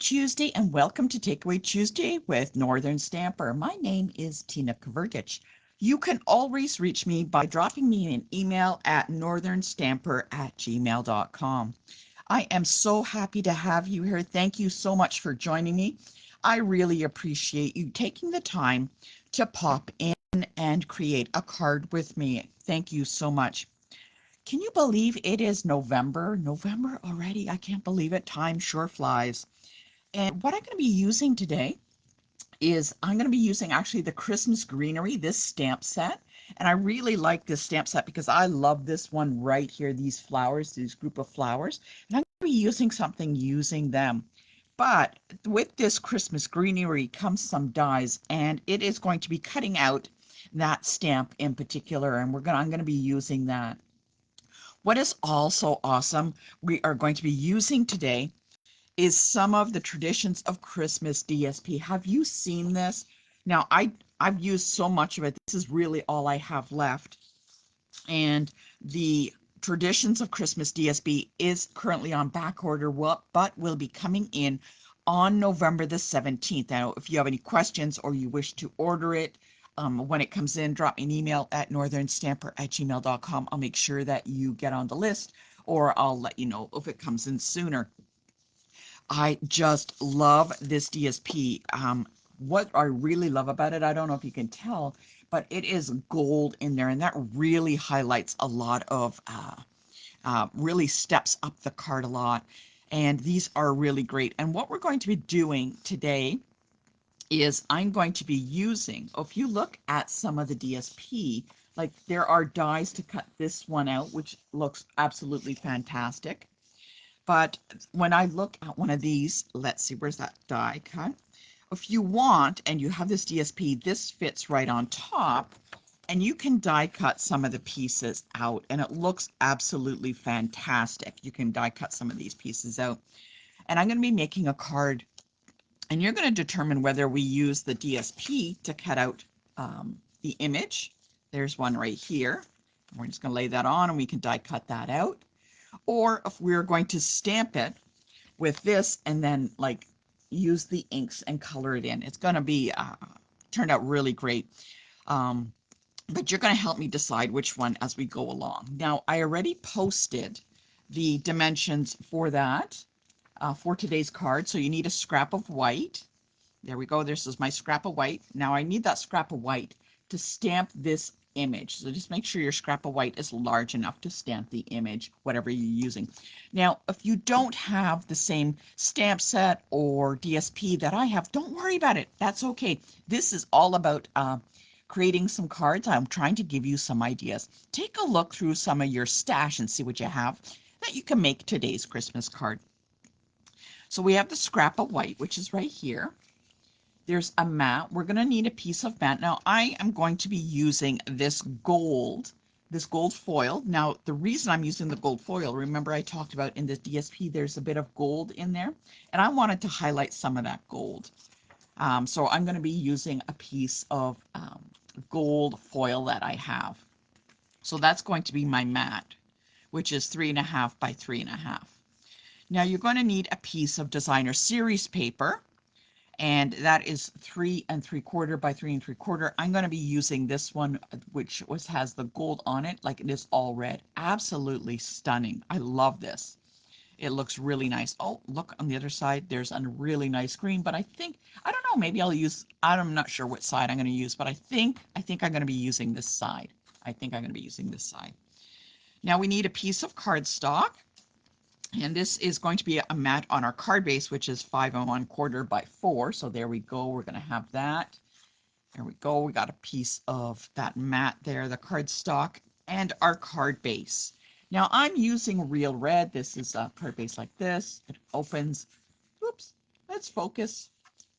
Tuesday and welcome to Takeaway Tuesday with Northern Stamper. My name is Tina Kvergich. You can always reach me by dropping me an email at northernstamper@gmail.com. I am so happy to have you here. Thank you so much for joining me. I really appreciate you taking the time to pop in and create a card with me. Thank you so much. Can you believe it is November? November already? I can't believe it. Time sure flies. And what I'm going to be using today is I'm going to be using actually the Christmas Greenery, this stamp set. And I really like this stamp set because I love this one right here, these flowers, these group of flowers. And I'm going to be using something using them. But with this Christmas Greenery comes some dies, and it is going to be cutting out that stamp in particular. And I'm going to be using that. What is also awesome, we are going to be using today is some of the Traditions of Christmas DSP. Have you seen this? Now, I've used so much of it. This is really all I have left. And the Traditions of Christmas DSP is currently on back order, but will be coming in on November the 17th. Now, if you have any questions or you wish to order it, when it comes in, drop me an email at northernstamper@gmail.com. I'll make sure that you get on the list, or I'll let you know if it comes in sooner. I just love this DSP. What I really love about it, I don't know if you can tell, but it is gold in there, and that really highlights a lot of, really steps up the card a lot. And these are really great. And what we're going to be doing today is I'm going to be using, if you look at some of the DSP, like there are dies to cut this one out, which looks absolutely fantastic. But when I look at one of these, let's see, where's that die cut? If you want, and you have this DSP, this fits right on top, and you can die cut some of the pieces out, and it looks absolutely fantastic. You can die cut some of these pieces out. And I'm going to be making a card, and you're going to determine whether we use the DSP to cut out the image. There's one right here. We're just going to lay that on, and we can die cut that out. Or if we're going to stamp it with this and then like use the inks and color it in. It's going to be turned out really great. But you're going to help me decide which one as we go along. Now, I already posted the dimensions for that for today's card. So you need a scrap of white. There we go. This is my scrap of white. Now I need that scrap of white to stamp this image. So just make sure your scrap of white is large enough to stamp the image, whatever you're using. Now, if you don't have the same stamp set or DSP that I have, don't worry about it. That's okay. This is all about creating some cards. I'm trying to give you some ideas. Take a look through some of your stash and see what you have that you can make today's Christmas card. So we have the scrap of white, which is right here. There's a mat. We're going to need a piece of mat. Now, I am going to be using this gold foil. Now, the reason I'm using the gold foil, remember I talked about in the DSP, there's a bit of gold in there, and I wanted to highlight some of that gold. So I'm going to be using a piece of gold foil that I have. So that's going to be my mat, which is 3.5 by 3.5. Now, you're going to need a piece of designer series paper, and that is 3 3/4 by 3 3/4. I'm going to be using this one, which has the gold on it, like it is all red. Absolutely stunning. I love this. It looks really nice. Oh, look on the other side. There's a really nice green, but I don't know, maybe I'll use, I'm not sure what side I'm going to use, but I think I'm going to be using this side. I think I'm going to be using this side. Now we need a piece of cardstock. And this is going to be a mat on our card base, which is 5 1/4 by 4. So there we go. We're going to have that. There we go. We got a piece of that mat there, the cardstock, and our card base. Now I'm using Real Red. This is a card base like this. It opens. Oops. Let's focus.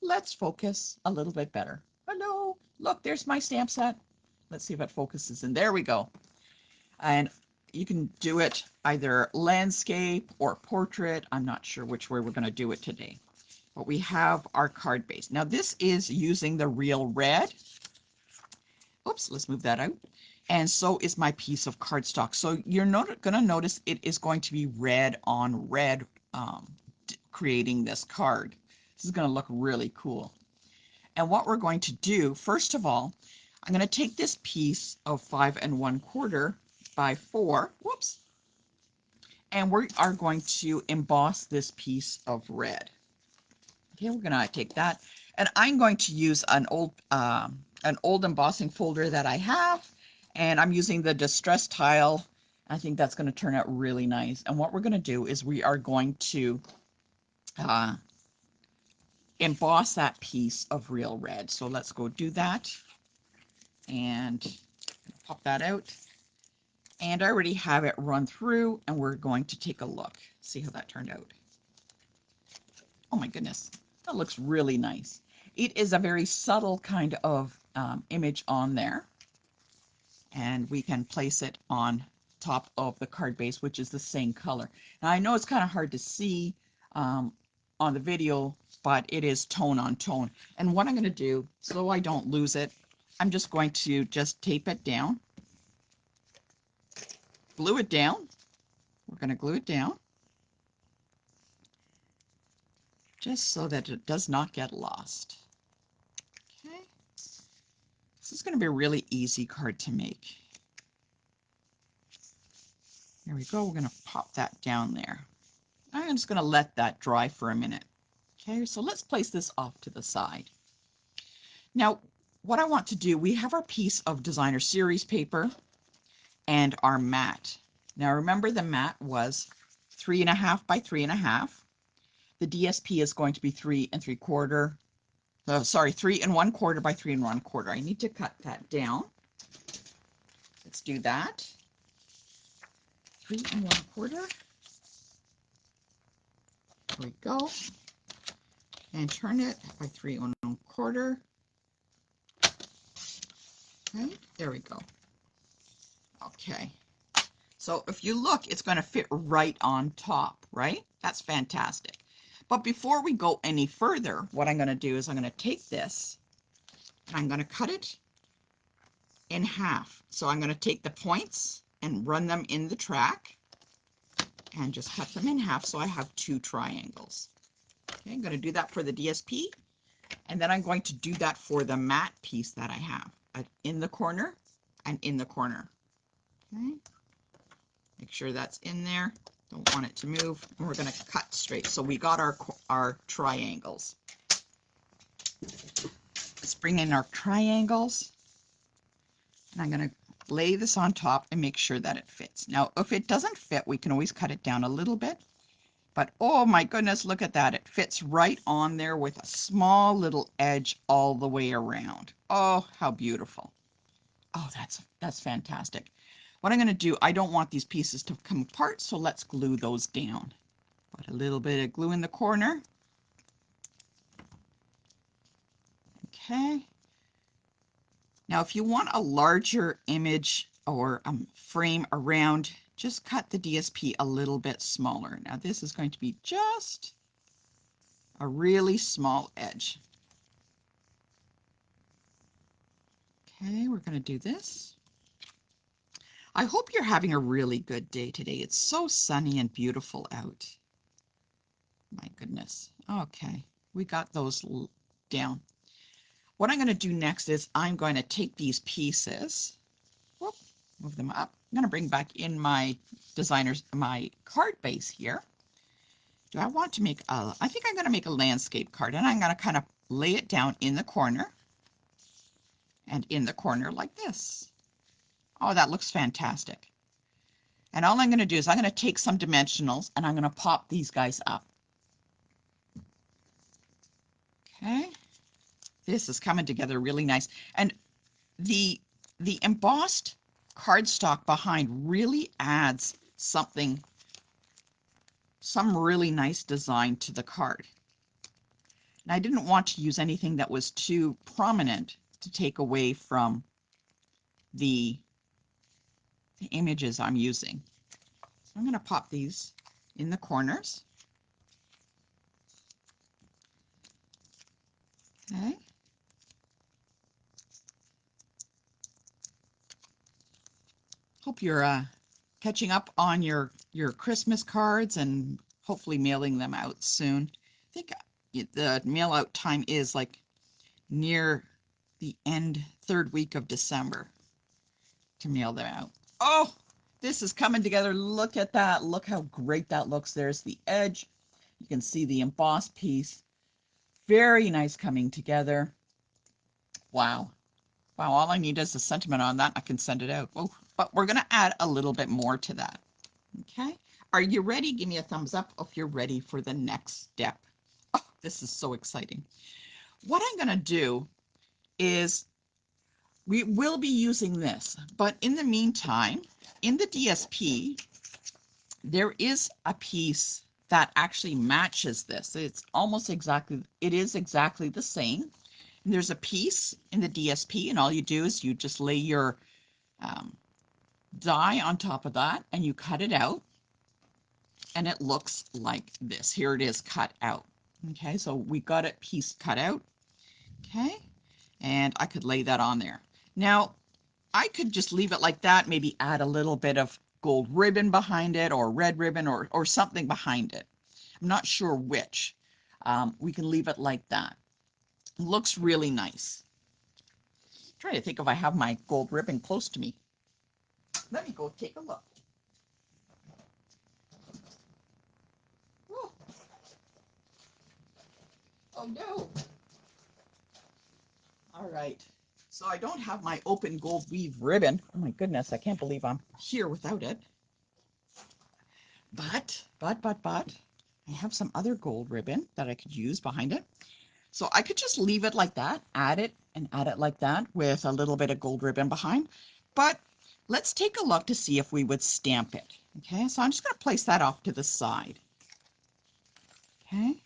Let's focus a little bit better. Hello. Look, there's my stamp set. Let's see if it focuses. And there we go. And you can do it either landscape or portrait. I'm not sure which way we're going to do it today. But we have our card base. Now this is using the Real Red. Oops, let's move that out. And so is my piece of cardstock. So you're going to notice it is going to be red on red creating this card. This is going to look really cool. And what we're going to do, first of all, I'm going to take this piece of 5 1/4 by 4, whoops, and we are going to emboss this piece of red. Okay, we're going to take that, and I'm going to use an old embossing folder that I have, and I'm using the Distress Tile. I think that's going to turn out really nice. And what we're going to do is we are going to emboss that piece of real red. So let's go do that and pop that out. And I already have it run through, and we're going to take a look, see how that turned out. Oh my goodness, that looks really nice. It is a very subtle kind of image on there, and we can place it on top of the card base, which is the same color. Now I know it's kind of hard to see on the video, but it is tone on tone. And what I'm going to do, so I don't lose it, I'm just going to just tape it down, glue it down. We're going to glue it down just so that it does not get lost. Okay. This is going to be a really easy card to make. There we go. We're going to pop that down there. I'm just going to let that dry for a minute. Okay, so let's place this off to the side. Now, what I want to do, we have our piece of designer series paper and our mat. Now remember, the mat was 3.5 by 3.5. The DSP is going to be 3 3/4. Sorry, 3 1/4 by 3 1/4. I need to cut that down. Let's do that. 3 1/4. There we go. And turn it by 3 1/4. Okay, there we go. Okay. So if you look, it's going to fit right on top, right? That's fantastic. But before we go any further, what I'm going to do is I'm going to take this and I'm going to cut it in half. So I'm going to take the points and run them in the track and just cut them in half so I have 2 triangles. Okay, I'm going to do that for the DSP, and then I'm going to do that for the mat piece that I have in the corner and in the corner. Okay, make sure that's in there. Don't want it to move. And we're going to cut straight. So we got our triangles. Let's bring in our triangles. And I'm going to lay this on top and make sure that it fits. Now, if it doesn't fit, we can always cut it down a little bit. But oh my goodness, look at that. It fits right on there with a small little edge all the way around. Oh, how beautiful. Oh, that's fantastic. What I'm going to do, I don't want these pieces to come apart, so let's glue those down. Put a little bit of glue in the corner. Okay. Now, if you want a larger image or frame around, just cut the DSP a little bit smaller. Now, this is going to be just a really small edge. Okay, we're going to do this. I hope you're having a really good day today. It's so sunny and beautiful out. My goodness. Okay, we got those down. What I'm going to do next is I'm going to take these pieces, whoop, move them up. I'm going to bring back in my my card base here. Do I want to make I think I'm going to make a landscape card, and I'm going to kind of lay it down in the corner and in the corner like this. Oh, that looks fantastic. And all I'm going to do is I'm going to take some dimensionals and I'm going to pop these guys up. Okay. This is coming together really nice. And the embossed cardstock behind really adds something, some really nice design to the card. And I didn't want to use anything that was too prominent to take away from the images I'm using. So I'm going to pop these in the corners. Okay. Hope you're catching up on your Christmas cards and hopefully mailing them out soon. I think the mail out time is like near the end, third week of December to mail them out. Oh, this is coming together. Look at that. Look how great that looks. There's the edge. You can see the embossed piece. Very nice coming together. Wow. Wow, all I need is a sentiment on that. I can send it out. Oh, but we're going to add a little bit more to that. Okay. Are you ready? Give me a thumbs up if you're ready for the next step. Oh, this is so exciting. What I'm going to do is we will be using this, but in the meantime, in the DSP, there is a piece that actually matches this. It's almost exactly, it is exactly the same. And there's a piece in the DSP, and all you do is you just lay your die on top of that and you cut it out, and it looks like this. Here it is cut out. Okay, so we got it piece cut out. Okay, and I could lay that on there. Now, I could just leave it like that, maybe add a little bit of gold ribbon behind it or red ribbon or something behind it. I'm not sure which. We can leave it like that. It looks really nice. I'm trying to think if I have my gold ribbon close to me. Let me go take a look. Oh, oh no. All right. So I don't have my open gold weave ribbon. Oh my goodness, I can't believe I'm here without it. But, I have some other gold ribbon that I could use behind it. So I could just leave it like that, add it and add it like that with a little bit of gold ribbon behind. But let's take a look to see if we would stamp it. Okay, so I'm just going to place that off to the side. Okay,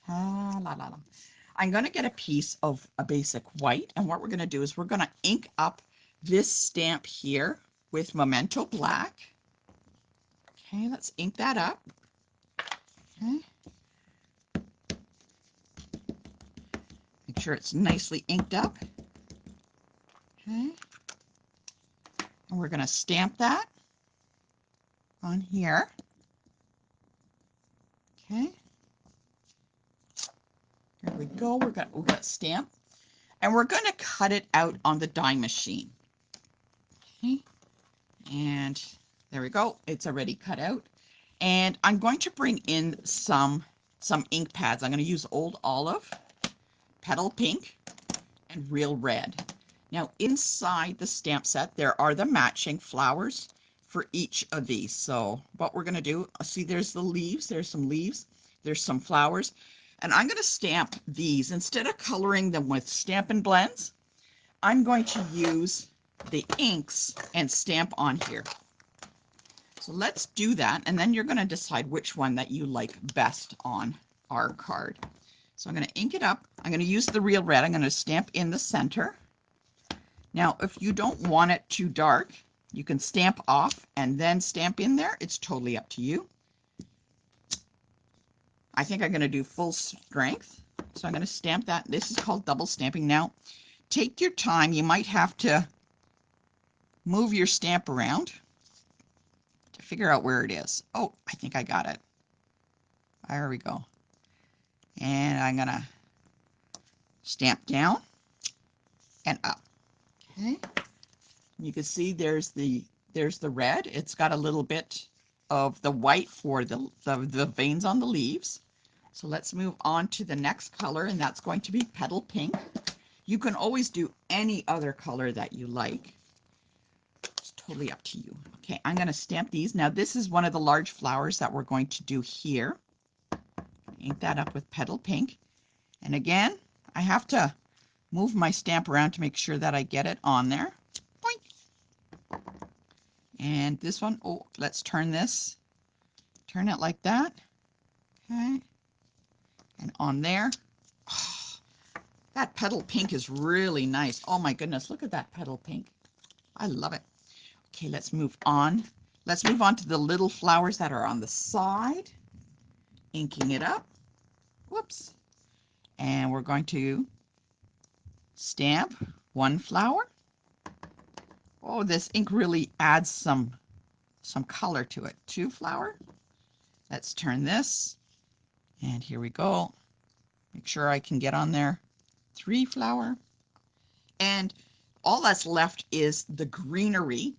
I'm going to get a piece of a basic white, and what we're going to do is we're going to ink up this stamp here with Memento Black. Okay, let's ink that up. Okay. Make sure it's nicely inked up. Okay. And we're going to stamp that on here. Okay. There we go. We're going to stamp. And we're going to cut it out on the die machine. Okay. And there we go. It's already cut out. And I'm going to bring in some ink pads. I'm going to use Old Olive, Petal Pink, and Real Red. Now inside the stamp set, there are the matching flowers for each of these. So what we're going to do, see there's the leaves, there's some leaves, there's some flowers, and I'm going to stamp these. Instead of coloring them with Stampin' Blends, I'm going to use the inks and stamp on here. So let's do that, and then you're going to decide which one that you like best on our card. So I'm going to ink it up. I'm going to use the Real Red. I'm going to stamp in the center. Now, if you don't want it too dark, you can stamp off and then stamp in there. It's totally up to you. I think I'm going to do full strength. So I'm going to stamp that. This is called double stamping. Now, take your time. You might have to move your stamp around to figure out where it is. Oh, I think I got it. There we go. And I'm going to stamp down and up. Okay. You can see there's the red. It's got a little bit of the white for the veins on the leaves. So let's move on to the next color, and that's going to be Petal Pink. You can always do any other color that you like. It's totally up to you. Okay, I'm going to stamp these. Now this is one of the large flowers that we're going to do here. Ink that up with Petal Pink. And again, I have to move my stamp around to make sure that I get it on there. Boink. And this one, oh, let's turn this. Turn it like that. Okay. And on there. Oh, that Petal Pink is really nice. Oh my goodness, look at that Petal Pink. I love it. Okay, let's move on. Let's move on to the little flowers that are on the side. Inking it up. Whoops. And we're going to stamp one flower. Oh, this ink really adds some color to it. Two flower. Let's turn this. And here we go. Make sure I can get on there. 3 flower. And all that's left is the greenery.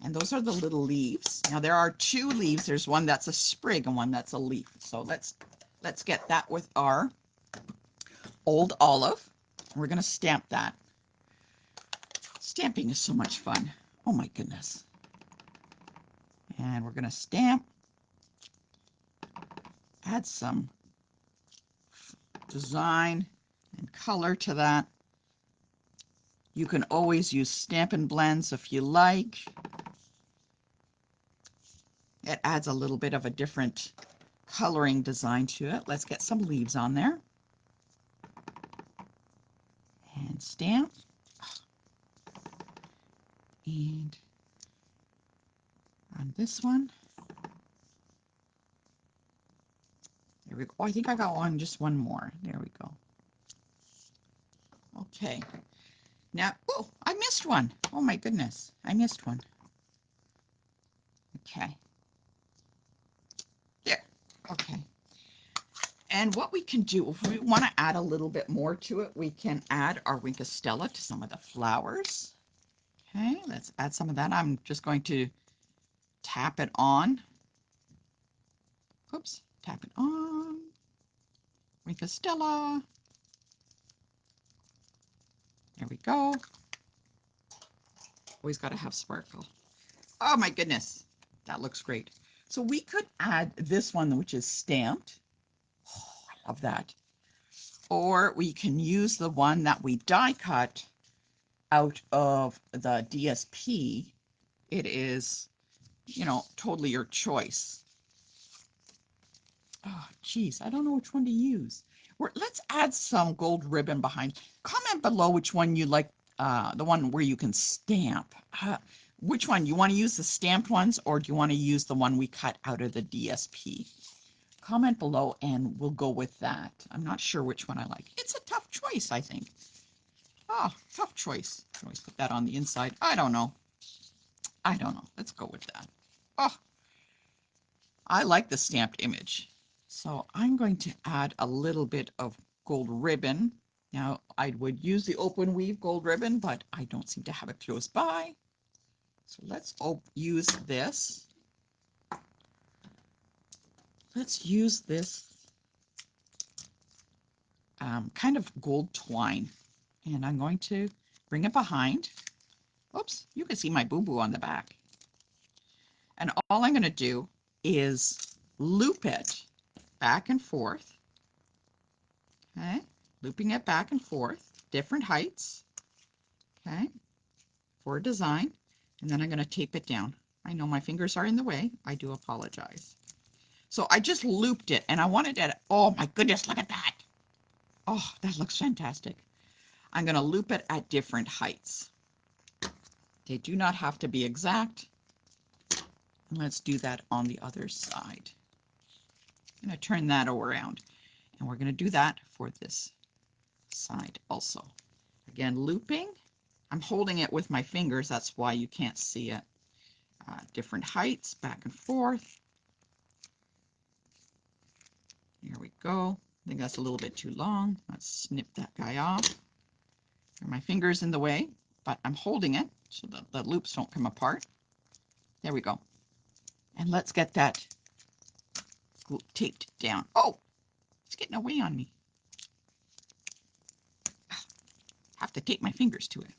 And those are the little leaves. Now there are 2 leaves. There's one that's a sprig and one that's a leaf. So let's get that with our old olive. We're going to stamp that. Stamping is so much fun. Oh my goodness. And we're going to stamp. Add some design and color to that. You can always use Stampin' Blends if you like. It adds a little bit of a different coloring design to it. Let's get some leaves on there. And stamp. And on this one. There we go. Oh, I think I got one, just one more. There we go. Okay. Now, oh, I missed one. Oh my goodness. I missed one. Okay. There. Okay. And what we can do, if we want to add a little bit more to it, we can add our Wink of Stella to some of the flowers. Okay, let's add some of that. I'm just going to tap it on. Oops, tap it on. Wink of Stella. There we go. Always got to have sparkle. Oh my goodness, that looks great. So we could add this one, which is stamped. Oh, I love that. Or we can use the one that we die cut out of the DSP. It is, you know, totally your choice. Oh, geez, I don't know which one to use. Let's add some gold ribbon behind. Comment below which one you like, the one where you can stamp. Which one? You want to use the stamped ones, or do you want to use the one we cut out of the DSP? Comment below and we'll go with that. I'm not sure which one I like. It's a tough choice, I think. Oh, tough choice. Can always put that on the inside. I don't know. I don't know. Let's go with that. Oh, I like the stamped image. So I'm going to add a little bit of gold ribbon. Now, I would use the open weave gold ribbon, but I don't seem to have it close by. So let's use this. Let's use this kind of gold twine. And I'm going to bring it behind. Oops, you can see my boo-boo on the back. And all I'm going to do is loop it back and forth. Okay, looping it back and forth, different heights. Okay, for design. And then I'm going to tape it down. I know my fingers are in the way. I do apologize. So I just looped it and I wanted it. Oh my goodness, look at that. Oh, that looks fantastic. I'm going to loop it at different heights. They do not have to be exact. Let's do that on the other side. I'm going to turn that around. And we're going to do that for this side also. Again, looping. I'm holding it with my fingers. That's why you can't see it. Different heights, back and forth. Here we go. I think that's a little bit too long. Let's snip that guy off. My finger's in the way, but I'm holding it so that the loops don't come apart. There we go. And let's get that taped down. Oh, it's getting away on me. Have to tape my fingers to it.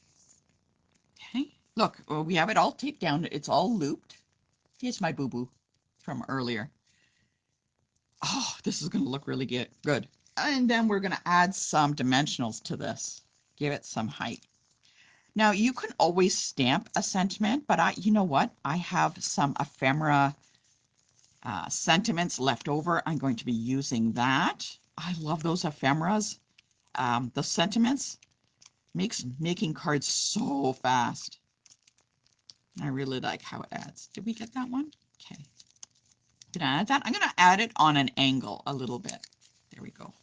Okay, look, we have it all taped down. It's all looped. Here's my boo-boo from earlier. Oh, this is going to look really good. And then we're going to add some dimensionals to this. Give it some height. Now, you can always stamp a sentiment, but you know what? I have some ephemera sentiments left over. I'm going to be using that. I love those ephemeras. The sentiments makes making cards so fast. I really like how it adds. Did we get that one? Okay. Did I add that? I'm going to add it on an angle a little bit. There we go.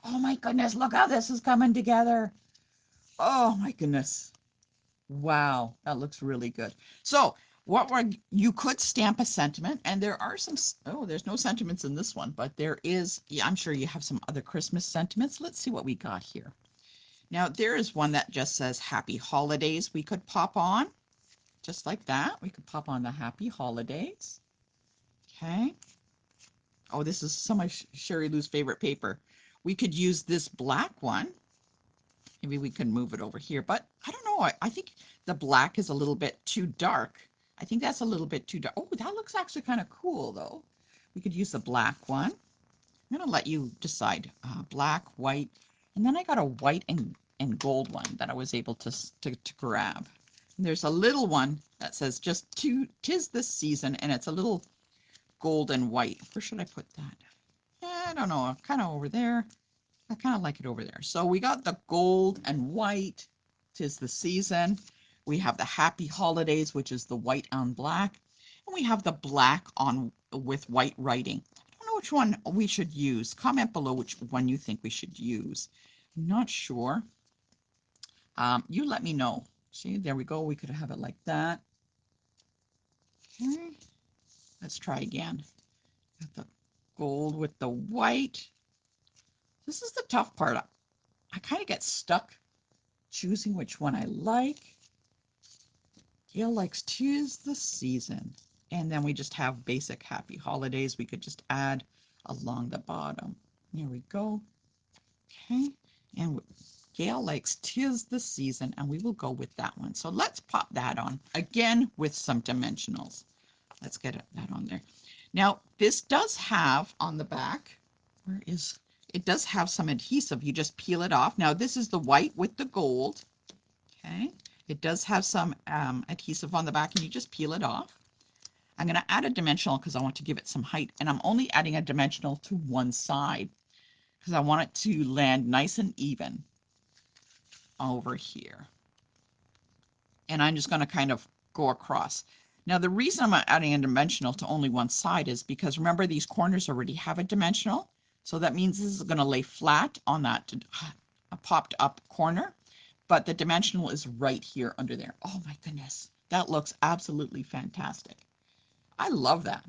Oh my goodness, look how this is coming together. Oh my goodness. Wow, that looks really good. So You could stamp a sentiment, and there are some, oh, there's no sentiments in this one, but there is, yeah, I'm sure you have some other Christmas sentiments. Let's see what we got here. Now, there is one that just says Happy Holidays. We could pop on just like that. We could pop on the Happy Holidays. Okay. Oh, this is some of Sherry Lou's favorite paper. We could use this black one. Maybe we can move it over here, but I don't know. I think the black is a little bit too dark. I think that's a little bit too dark. Oh, that looks actually kind of cool though. We could use the black one. I'm going to let you decide. Black, white, and then I got a white and gold one that I was able to grab. And there's a little one that says just "'Tis this season," and it's a little gold and white. Where should I put that? I don't know. Kind of over there. I kind of like it over there. So we got the gold and white. 'Tis the season. We have the Happy Holidays, which is the white on black. And we have the black on with white writing. I don't know which one we should use. Comment below which one you think we should use. I'm not sure. You let me know. See, there we go. We could have it like that. Okay. Let's try again. Got the gold with the white. This is the tough part. I kind of get stuck choosing which one I like. Gail likes "'Tis the Season." And then we just have basic Happy Holidays. We could just add along the bottom. There we go. Okay. And Gail likes "'Tis the Season," and we will go with that one. So let's pop that on again with some dimensionals. Let's get that on there. Now, this does have on the back, it does have some adhesive. You just peel it off. Now, this is the white with the gold. Okay. It does have some adhesive on the back, and you just peel it off. I'm going to add a dimensional because I want to give it some height, and I'm only adding a dimensional to one side because I want it to land nice and even over here. And I'm just going to kind of go across. Now, the reason I'm adding a dimensional to only one side is because, remember, these corners already have a dimensional. So that means this is going to lay flat on that popped up corner, but the dimensional is right here under there. Oh my goodness, that looks absolutely fantastic. I love that.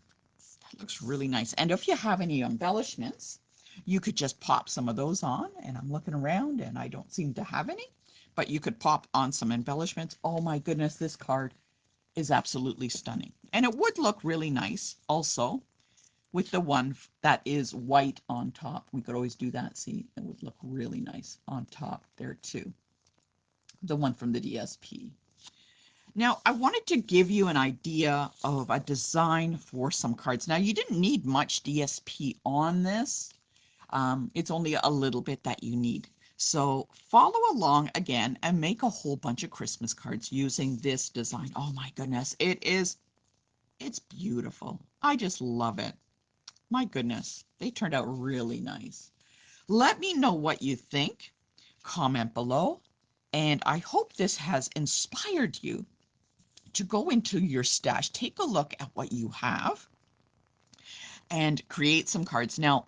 That looks really nice. And if you have any embellishments, you could just pop some of those on. And I'm looking around and I don't seem to have any, but you could pop on some embellishments. Oh my goodness, this card is absolutely stunning. And it would look really nice also with the one that is white on top. We could always do that. See, it would look really nice on top there too. The one from the DSP. Now, I wanted to give you an idea of a design for some cards. Now, you didn't need much DSP on this. It's only a little bit that you need. So follow along again and make a whole bunch of Christmas cards using this design. Oh my goodness, it's beautiful. I just love it. My goodness, they turned out really nice. Let me know what you think. Comment below. And I hope this has inspired you to go into your stash, take a look at what you have, and create some cards. Now,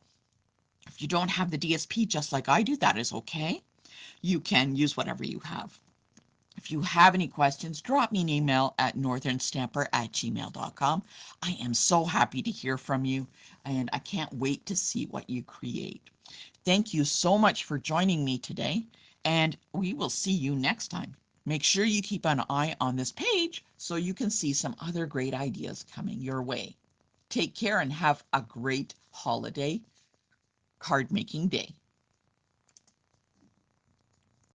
if you don't have the DSP just like I do, that is okay. You can use whatever you have. If you have any questions, drop me an email at northernstamper@gmail.com. I am so happy to hear from you, and I can't wait to see what you create. Thank you so much for joining me today, and we will see you next time. Make sure you keep an eye on this page so you can see some other great ideas coming your way. Take care and have a great holiday card making day.